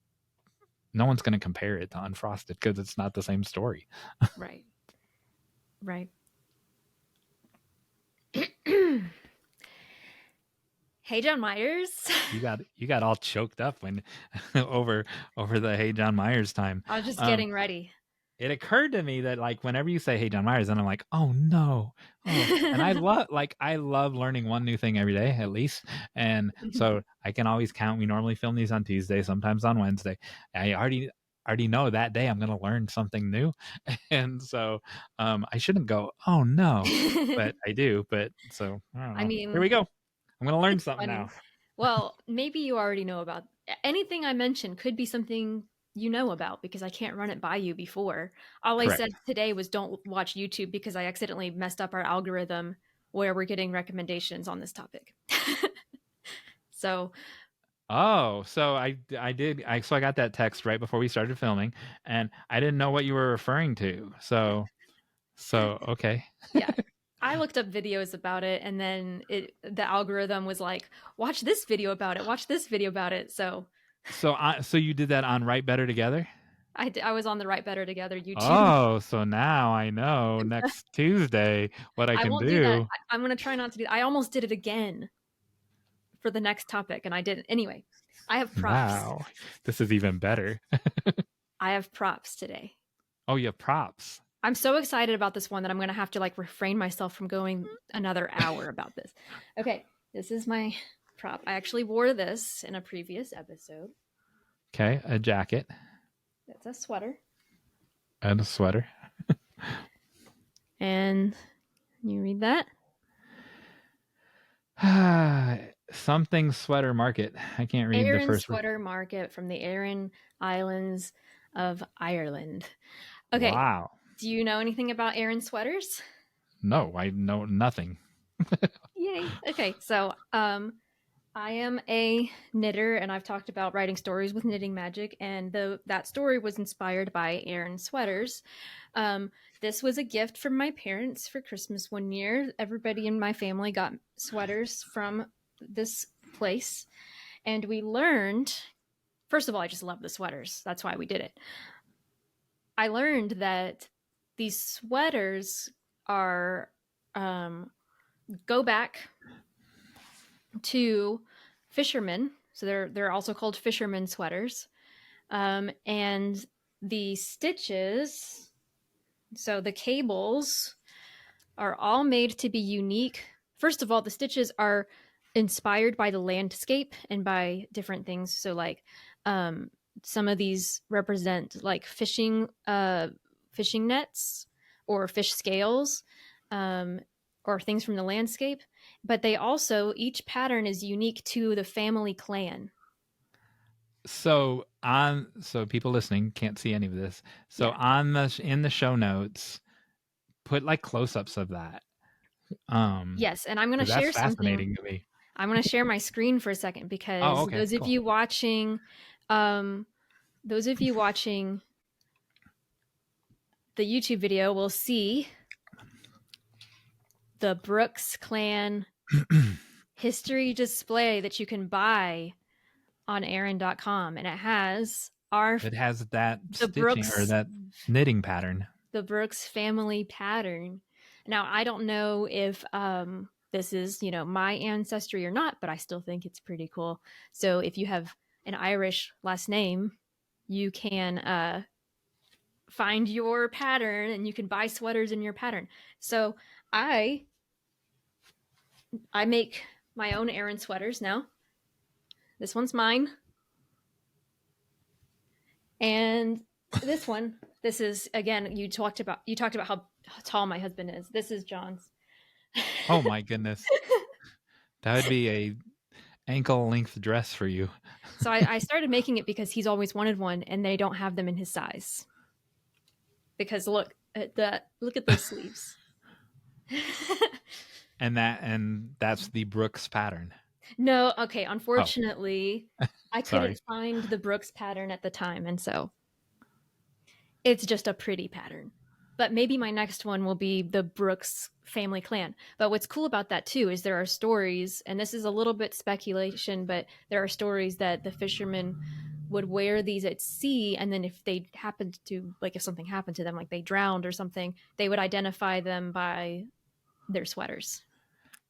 Speaker 2: no one's going to compare it to Unfrosted, because it's not the same story.
Speaker 1: Right. Right. Hey, Jon Meyers.
Speaker 2: You got all choked up when over the Hey Jon Meyers time.
Speaker 1: I was just
Speaker 2: Um,
Speaker 1: getting ready.
Speaker 2: it occurred to me that, like, whenever you say Hey Jon Meyers, then I'm like, oh no, and I love learning one new thing every day at least, and so I can always count. We normally film these on Tuesday, sometimes on Wednesday. I already know that day I'm going to learn something new, and so I shouldn't go, oh no, but I do. But so I don't
Speaker 1: I
Speaker 2: know. Here
Speaker 1: mean,
Speaker 2: we go. I'm going to learn
Speaker 1: it's
Speaker 2: something
Speaker 1: funny.
Speaker 2: now.
Speaker 1: Well, maybe you already know about anything I mentioned could be something you know about because I can't run it by you before. All I said
Speaker 2: Correct.
Speaker 1: today was don't watch YouTube because I accidentally messed up our algorithm where we're getting recommendations on this topic. So,
Speaker 2: Oh, so I got that text right before we started filming, and I didn't know what you were referring to. So okay.
Speaker 1: yeah. I looked up videos about it and then the algorithm was like, "Watch this video about it. Watch this video about it." So,
Speaker 2: So you did that on Right Better Together?
Speaker 1: I was on the Right Better Together YouTube.
Speaker 2: Oh, so now I know next Tuesday what I
Speaker 1: I
Speaker 2: can
Speaker 1: won't do that.
Speaker 2: do.
Speaker 1: I'm going to try not to do that. I almost did it again for the next topic and I didn't. Anyway, I have props.
Speaker 2: Wow. This is even better.
Speaker 1: I have props today.
Speaker 2: Oh, you have props.
Speaker 1: I'm so excited about this one that I'm going to have to like refrain myself from going another hour about this. Okay, this is my prop. I actually wore this in a previous episode.
Speaker 2: Okay, a jacket
Speaker 1: It's a sweater.
Speaker 2: and a sweater.
Speaker 1: And you read that?
Speaker 2: Something sweater market. I can't read the
Speaker 1: Aran
Speaker 2: first word.
Speaker 1: Sweater Market from the Aran Islands of Ireland. Okay,
Speaker 2: Wow.
Speaker 1: do you know anything about Aran sweaters?
Speaker 2: No, I know nothing.
Speaker 1: Yay. Okay, so I am a knitter and I've talked about writing stories with Knitting Magic and that story was inspired by Aran sweaters. This was a gift from my parents for Christmas one year. Everybody in my family got sweaters from this place and we learned, first of all, I just love the sweaters. That's why we did it. I learned that these sweaters are go back to fishermen. So they're also called fisherman sweaters. And the stitches, so the cables are all made to be unique. First of all, the stitches are inspired by the landscape and by different things. So like some of these represent like fishing nets or fish scales. Or things from the landscape, but they also, each pattern is unique to the family clan.
Speaker 2: So people listening can't see any of this. So
Speaker 1: Yeah.
Speaker 2: on the in the show notes, put like close-ups of that.
Speaker 1: Yes, and I'm going to
Speaker 2: Because that's
Speaker 1: share something.
Speaker 2: fascinating to me.
Speaker 1: I'm going to share my screen for a second
Speaker 2: Oh,
Speaker 1: because
Speaker 2: okay, cool.
Speaker 1: um, those of you watching the YouTube video will see the Brooks clan history display that you can buy on Aaron.com, and it has
Speaker 2: It has that
Speaker 1: the
Speaker 2: stitching or
Speaker 1: Brooks
Speaker 2: that knitting pattern.
Speaker 1: the Brooks family pattern. Now, I don't know if this is, my ancestry or not, but I still think it's pretty cool. So if you have an Irish last name, you can find your pattern and you can buy sweaters in your pattern. So I make my own Aran sweaters now. This one's mine. And this is, again, you talked about how tall my husband is. This is John's.
Speaker 2: Oh my goodness. That would be a ankle length dress for you.
Speaker 1: So I started making it because he's always wanted one and they don't have them in his size. Because look at those sleeves.
Speaker 2: And that's the Brooks pattern.
Speaker 1: No, okay, unfortunately, I
Speaker 2: Sorry.
Speaker 1: couldn't find the Brooks pattern at the time, and so it's just a pretty pattern. But maybe my next one will be the Brooks family clan. But what's cool about that too is there are stories, and this is a little bit speculation, but there are stories that the fishermen would wear these at sea, and then if they happened to, like, if something happened to them, like they drowned or something, they would identify them by their sweaters.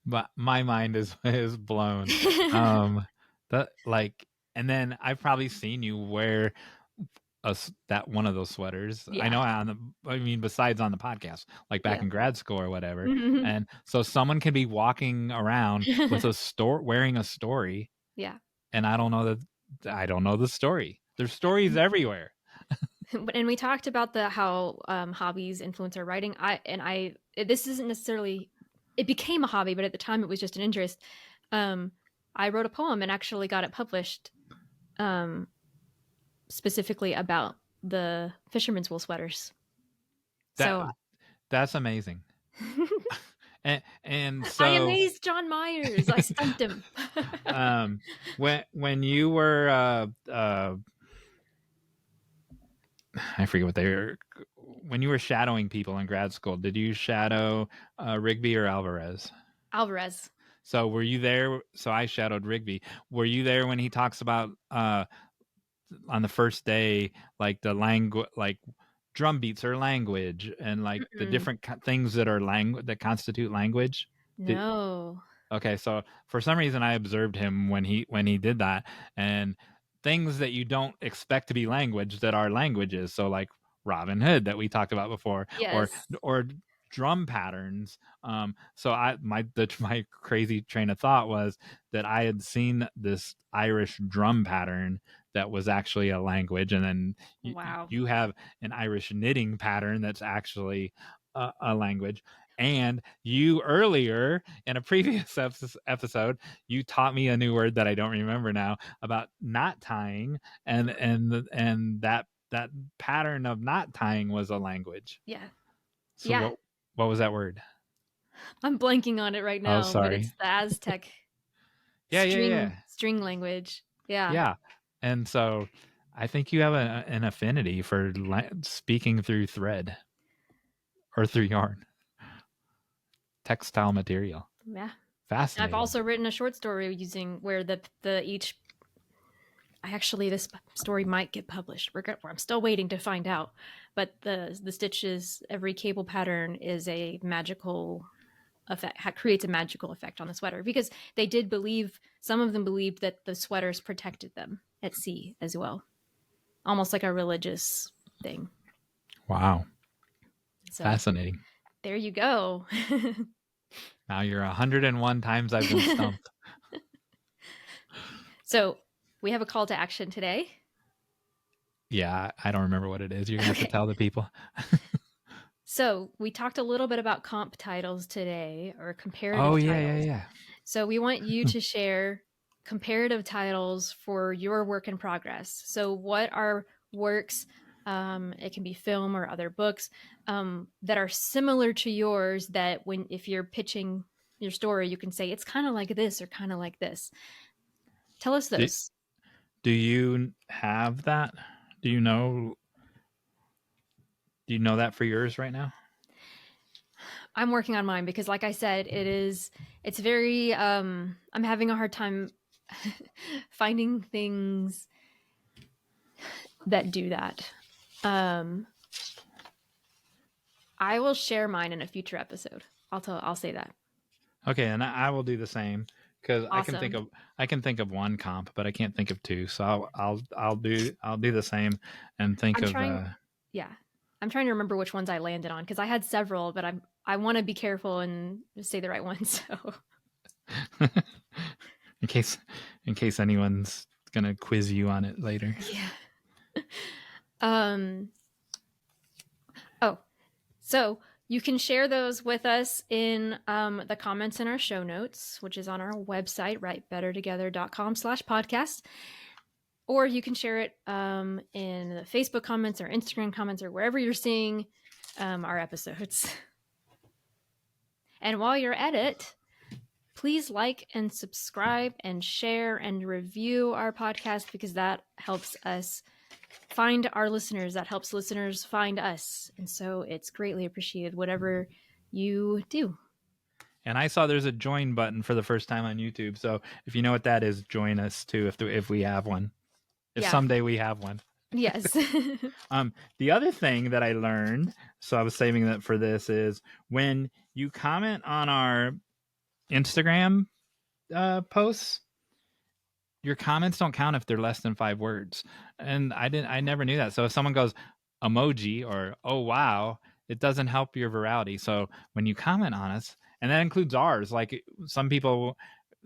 Speaker 2: But my mind is blown. That, like, and then I've probably seen you wear that one of those sweaters. I
Speaker 1: Yeah.
Speaker 2: know besides on the podcast, like back
Speaker 1: Yeah.
Speaker 2: in grad school or whatever.
Speaker 1: Mm-hmm.
Speaker 2: And so someone can be walking around with wearing a story.
Speaker 1: Yeah.
Speaker 2: And I don't know the story. There's stories everywhere.
Speaker 1: And we talked about how hobbies influence our writing. This isn't necessarily, it became a hobby, but at the time it was just an interest. I wrote a poem and actually got it published, specifically about the fisherman's wool sweaters.
Speaker 2: That's amazing. And so
Speaker 1: I amazed Jon Meyers. I stumped him.
Speaker 2: when you were I forget what they were. When you were shadowing people in grad school, did you shadow Rigby or Alvarez?
Speaker 1: Alvarez.
Speaker 2: So were you there? So I shadowed Rigby. Were you there when he talks about on the first day, like the language, like drum beats are language, and like the different things that are that constitute language?
Speaker 1: No.
Speaker 2: Okay, so for some reason I observed him when he did that, and things that you don't expect to be language that are languages. So like Robin Hood that we talked about before,
Speaker 1: Yes.
Speaker 2: or drum patterns. So my crazy train of thought was that I had seen this Irish drum pattern that was actually a language, and then
Speaker 1: Wow.
Speaker 2: you have an Irish knitting pattern that's actually a language. And you earlier in a previous episode, you taught me a new word that I don't remember now about knot tying, and that pattern of knot tying was a language.
Speaker 1: Yeah.
Speaker 2: So
Speaker 1: Yeah.
Speaker 2: what was that word?
Speaker 1: I'm blanking on it right
Speaker 2: Oh,
Speaker 1: now, but
Speaker 2: sorry.
Speaker 1: it's the Aztec
Speaker 2: Yeah.
Speaker 1: string language. Yeah.
Speaker 2: Yeah. And so I think you have an affinity for speaking through thread or through yarn. Textile material.
Speaker 1: Yeah.
Speaker 2: Fascinating.
Speaker 1: I've also written a short story using where this story might get published. I'm still waiting to find out, but the stitches, every cable pattern is a magical effect, creates a magical effect on the sweater, because some of them believed that the sweaters protected them at sea as well, almost like a religious thing.
Speaker 2: Wow.
Speaker 1: So,
Speaker 2: fascinating.
Speaker 1: There you go.
Speaker 2: Now you're 101 times I've been stumped.
Speaker 1: So we have a call to action today.
Speaker 2: Yeah, I don't remember what it is. You're going to have to tell the people.
Speaker 1: So we talked a little bit about comp titles today, or comparative
Speaker 2: titles.
Speaker 1: Yeah. So we want you to share comparative titles for your work in progress. So what are works, it can be film or other books, that are similar to yours, that if you're pitching your story, you can say it's kind of like this or kind of like this. Tell us those.
Speaker 2: Do you have that? Do you know that for yours right now?
Speaker 1: I'm working on mine because, like I said, it's very, I'm having a hard time finding things that do that. I will share mine in a future episode. I'll say that.
Speaker 2: Okay, and I will do the same because
Speaker 1: Awesome.
Speaker 2: I can think of one comp, but I can't think of two. So I'll do the same and think
Speaker 1: I'm
Speaker 2: of
Speaker 1: trying yeah. I'm trying to remember which ones I landed on because I had several, but I want to be careful and say the right ones. So
Speaker 2: in case anyone's gonna quiz you on it later.
Speaker 1: yeah. Um. Oh, so you can share those with us in the comments in our show notes, which is on our website, writebettertogether.com/podcast. Or you can share it in the Facebook comments or Instagram comments or wherever you're seeing our episodes. And while you're at it, please like and subscribe and share and review our podcast because that helps us find our listeners. That helps listeners find us. And so it's greatly appreciated, whatever you do.
Speaker 2: And I saw there's a join button for the first time on YouTube. So if you know what that is, join us too if we have one. If
Speaker 1: Yeah.
Speaker 2: someday we have one.
Speaker 1: Yes.
Speaker 2: The other thing that I learned, so I was saving that for this, is when you comment on our Instagram posts, your comments don't count if they're less than 5 words. And I never knew that. So if someone goes emoji or oh wow, it doesn't help your virality. So when you comment on us, and that includes ours, like some people,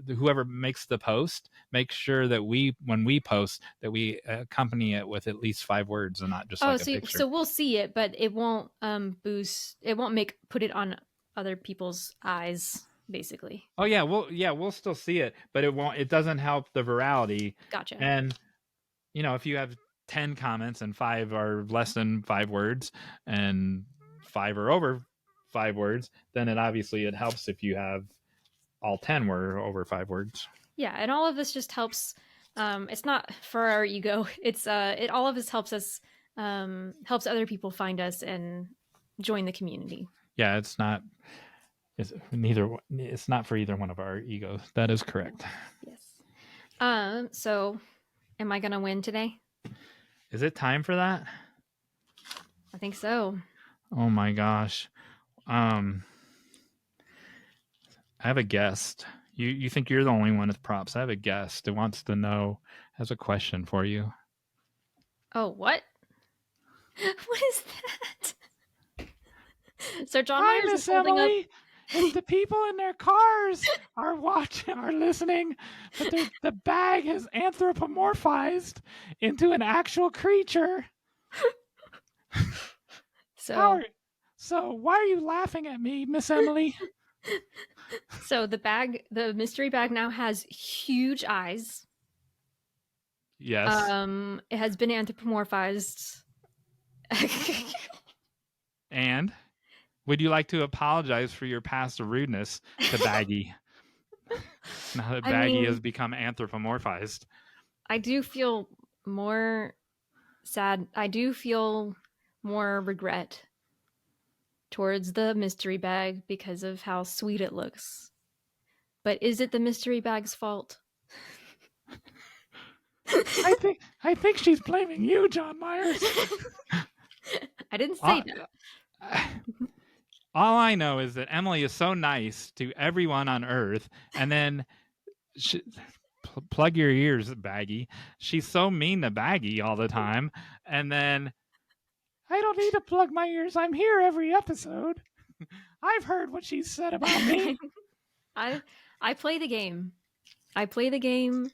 Speaker 2: whoever makes the post, make sure that when we post that we accompany it with at least 5 words and not just like a picture.
Speaker 1: So we'll see it, but it won't boost. It won't put it on other people's eyes, basically.
Speaker 2: Oh yeah, we'll still see it, but it doesn't help the virality.
Speaker 1: Gotcha.
Speaker 2: And if you have 10 comments and 5 are less than 5 words and 5 are over 5 words, then it helps if you have all 10 were over 5 words.
Speaker 1: Yeah, and all of this just helps. It's not for our ego. It's all of this helps us, helps other people find us and join the community.
Speaker 2: Yeah, it's not for either one of our egos. That is correct.
Speaker 1: Yes. So am I gonna win today?
Speaker 2: Is it time for that?
Speaker 1: I think so.
Speaker 2: Oh my gosh. I have a guest. You think you're the only one with props. I have a guest who wants to know, has a question for you.
Speaker 1: Oh, what? What is that? So Jon Meyers is holding up.
Speaker 2: If the people in their cars are listening, but the bag has anthropomorphized into an actual creature. So why are you laughing at me, Miss Emily?
Speaker 1: So the mystery bag now has huge eyes.
Speaker 2: Yes.
Speaker 1: It has been anthropomorphized.
Speaker 2: And would you like to apologize for your past rudeness to Baggy? Now that Baggy has become anthropomorphized.
Speaker 1: I do feel more sad. I do feel more regret towards the mystery bag because of how sweet it looks. But is it the mystery bag's fault?
Speaker 2: I think she's blaming you, Jon Meyers.
Speaker 1: I didn't say that.
Speaker 2: All I know is that Emily is so nice to everyone on Earth, and then plug your ears, Baggy. She's so mean to Baggy all the time, and then I don't need to plug my ears. I'm here every episode. I've heard what she said about me.
Speaker 1: I play the game. I play the game.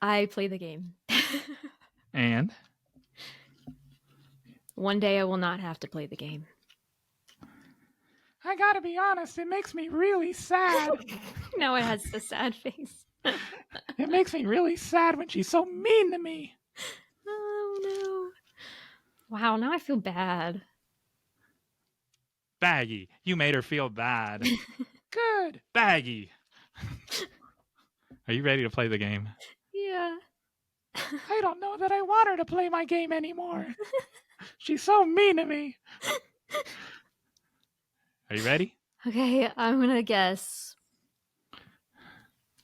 Speaker 1: I play the game.
Speaker 2: And
Speaker 1: one day I will not have to play the game.
Speaker 2: I gotta be honest, it makes me really sad.
Speaker 1: Now it has a sad face.
Speaker 2: It makes me really sad when she's so mean to me.
Speaker 1: Oh no. Wow, now I feel bad.
Speaker 2: Baggy, you made her feel bad. Good. Baggy. Are you ready to play the game?
Speaker 1: Yeah.
Speaker 2: I don't know that I want her to play my game anymore. She's so mean to me. Are you ready?
Speaker 1: Okay, I'm going to guess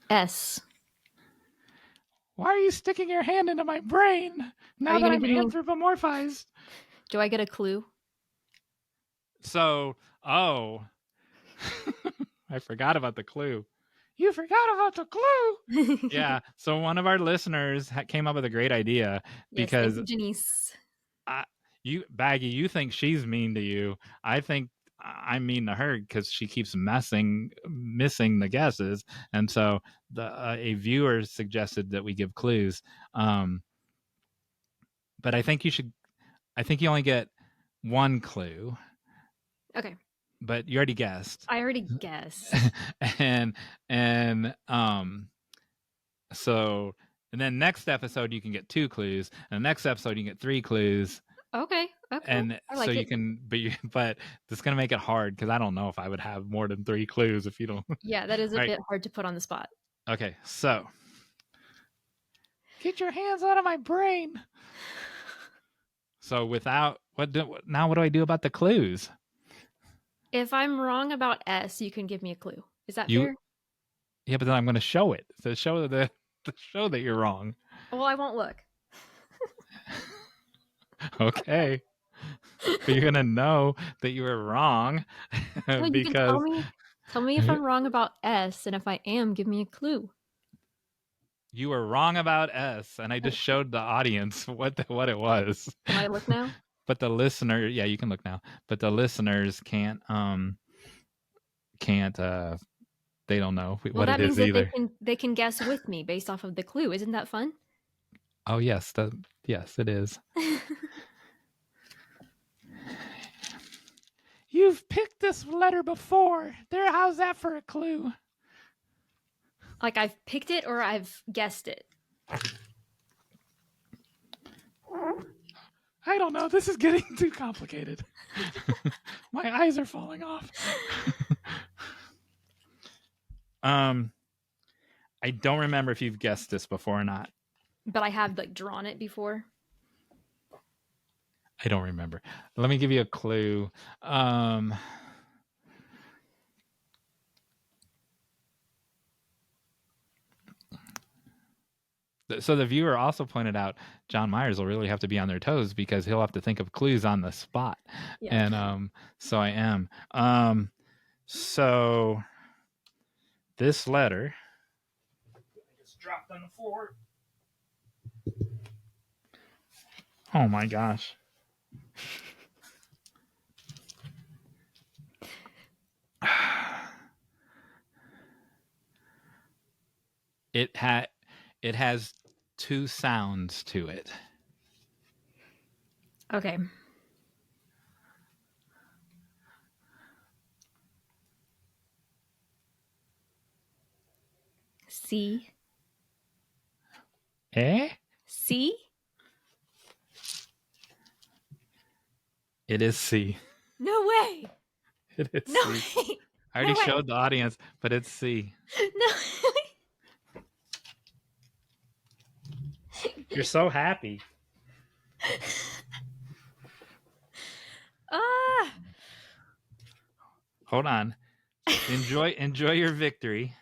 Speaker 1: S.
Speaker 2: Why are you sticking your hand into my brain now that I'm anthropomorphized?
Speaker 1: Do I get a clue?
Speaker 2: So, I forgot about the clue. You forgot about the clue. Yeah. So one of our listeners came up with a great idea
Speaker 1: Yes, thank
Speaker 2: because
Speaker 1: you, Janice.
Speaker 2: Baggy, you think she's mean to you. I think I'm mean to her because she keeps missing the guesses. And so a viewer suggested that we give clues. But I think you only get one clue.
Speaker 1: Okay.
Speaker 2: But you already guessed.
Speaker 1: I already guessed.
Speaker 2: and so and then next episode you can get 2 clues, and the next episode you can get 3 clues.
Speaker 1: Okay.
Speaker 2: And
Speaker 1: I
Speaker 2: so
Speaker 1: like
Speaker 2: you
Speaker 1: it.
Speaker 2: can, but it's gonna make it hard because I don't know if I would have more than 3 clues if you don't.
Speaker 1: Yeah, that is a
Speaker 2: All right.
Speaker 1: bit hard to put on the spot.
Speaker 2: Okay. So get your hands out of my brain. So without what do I do about the clues?
Speaker 1: If I'm wrong about S, you can give me a clue. Is that
Speaker 2: You
Speaker 1: fair?
Speaker 2: Yeah, but then I'm going to show it. So show the show that you're wrong.
Speaker 1: Well, I won't look.
Speaker 2: Okay. But you're going to know that you were wrong
Speaker 1: No, you can
Speaker 2: because
Speaker 1: tell me if I'm wrong about S, and if I am, give me a clue.
Speaker 2: you were wrong about S, and I just showed the audience what it was.
Speaker 1: Can I look now?
Speaker 2: But the listener, yeah, you can look now. But the listeners can't they don't know what
Speaker 1: That
Speaker 2: it
Speaker 1: means
Speaker 2: is
Speaker 1: that
Speaker 2: either.
Speaker 1: they can guess with me based off of the clue. Isn't that fun?
Speaker 2: Oh yes, yes it is. You've picked this letter before. How's that for a clue?
Speaker 1: Like I've picked it or I've guessed it.
Speaker 2: I don't know. This is getting too complicated. My eyes are falling off. I don't remember if you've guessed this before or not.
Speaker 1: But I have like drawn it before.
Speaker 2: I don't remember. Let me give you a clue. So the viewer also pointed out Jon Meyers will really have to be on their toes because he'll have to think of clues on the spot. Yeah. And so I am. So this letter just dropped on the floor. Oh my gosh. It has 2 sounds to it.
Speaker 1: Okay. C. C?
Speaker 2: It is C.
Speaker 1: No way.
Speaker 2: It is
Speaker 1: no
Speaker 2: C.
Speaker 1: Way.
Speaker 2: I already showed the audience, but it's C.
Speaker 1: No.
Speaker 2: You're so happy. Hold on. Enjoy your victory.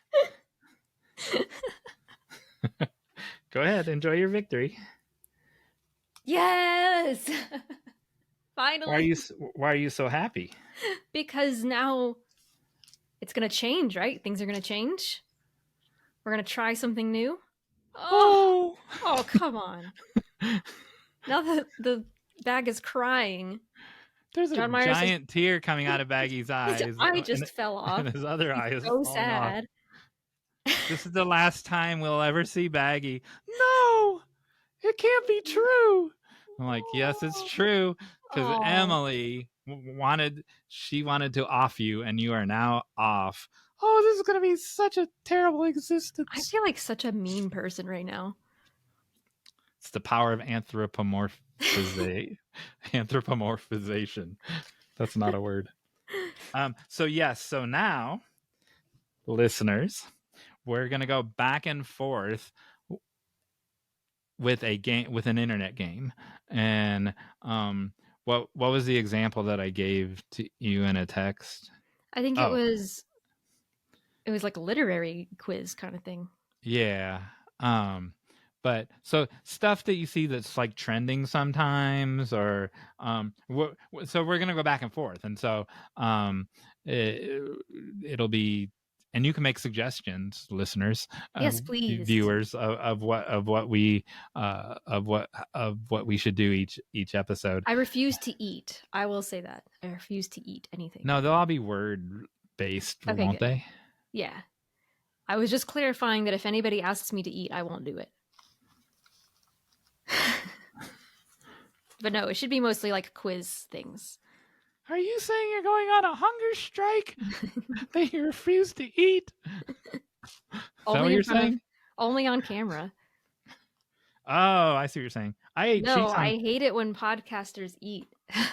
Speaker 2: Go ahead, enjoy your victory.
Speaker 1: Yes. Finally.
Speaker 2: Why are you so happy?
Speaker 1: Because now it's going to change, right? Things are going to change. We're going to try something new. Oh, come on. Now the bag is crying.
Speaker 2: There's a giant tear coming out of Baggy's eyes.
Speaker 1: His eye just fell off.
Speaker 2: And his other eye is
Speaker 1: so sad.
Speaker 2: This is the last time we'll ever see Baggy. No, it can't be true. I'm like, yes, it's true. Because Emily wanted to off you, and you are now off. Oh, this is going to be such a terrible existence.
Speaker 1: I feel like such a mean person right now.
Speaker 2: It's the power of anthropomorphization. That's not a word. So now, listeners, we're going to go back and forth with an internet game. And what was the example that I gave to you in a text?
Speaker 1: I think it was like a literary quiz kind of thing.
Speaker 2: Yeah. But so stuff that you see that's like trending sometimes, or so we're gonna go back and forth, and so it'll be, and you can make suggestions, listeners,
Speaker 1: Yes, please.
Speaker 2: viewers, of what we should do each episode.
Speaker 1: I refuse to eat. I will say that. I refuse to eat anything.
Speaker 2: No, they'll all be word based,
Speaker 1: Okay,
Speaker 2: won't
Speaker 1: good.
Speaker 2: they?
Speaker 1: Yeah. I was just clarifying that if anybody asks me to eat, I won't do it. But no, it should be mostly like quiz things.
Speaker 2: Are you saying you're going on a hunger strike that you refuse to eat? Is that what you're saying?
Speaker 1: Only on camera.
Speaker 2: Oh, I see what you're saying. I ate cheese.
Speaker 1: I hate it when podcasters eat.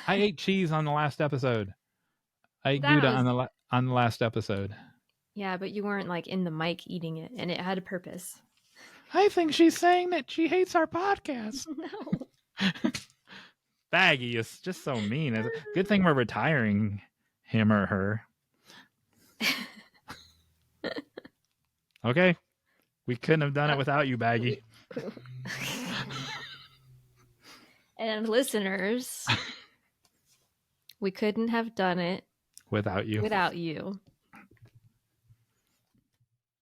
Speaker 2: I ate cheese on the last episode. I ate Gouda on the last episode.
Speaker 1: Yeah, but you weren't like in the mic eating it, and it had a purpose.
Speaker 2: I think she's saying that she hates our podcast.
Speaker 1: No.
Speaker 2: Baggy is just so mean. It's a good thing we're retiring him or her. Okay. We couldn't have done it without you, Baggy.
Speaker 1: And listeners, we couldn't have done it
Speaker 2: without you.
Speaker 1: Without you.